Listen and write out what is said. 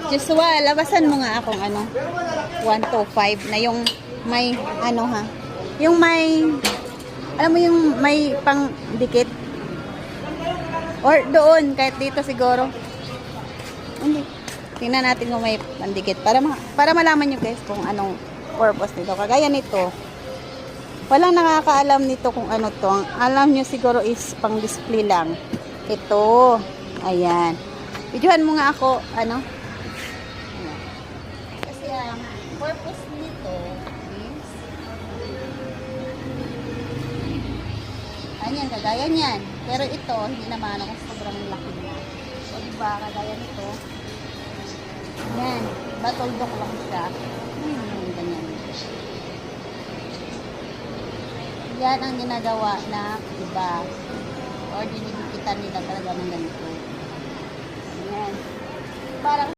Joshua, labasan mo nga akong ano, 125 na yung may ano ha. Yung may, alam mo yung may pang dikit. Or doon, kahit dito siguro. Hindi. Tingnan natin kung may pandikit. Para malaman nyo guys kung anong purpose nito. Kagaya nito. Walang nakakaalam nito kung ano to. Ang alam nyo siguro is pang display lang. Ito. Ayan. Videohan mo nga ako. Ano? Ayan. Kasi ang purpose nito is ayan, kagaya niyan. Pero ito, hindi naman ako sobrang laki na. O diba, kagaya nito. Ayan. Batuldok lang siya. Ganyan. Yan ang ginagawa na iba. Or dinidikitan nila talaga ng ganito. Ayan. Parang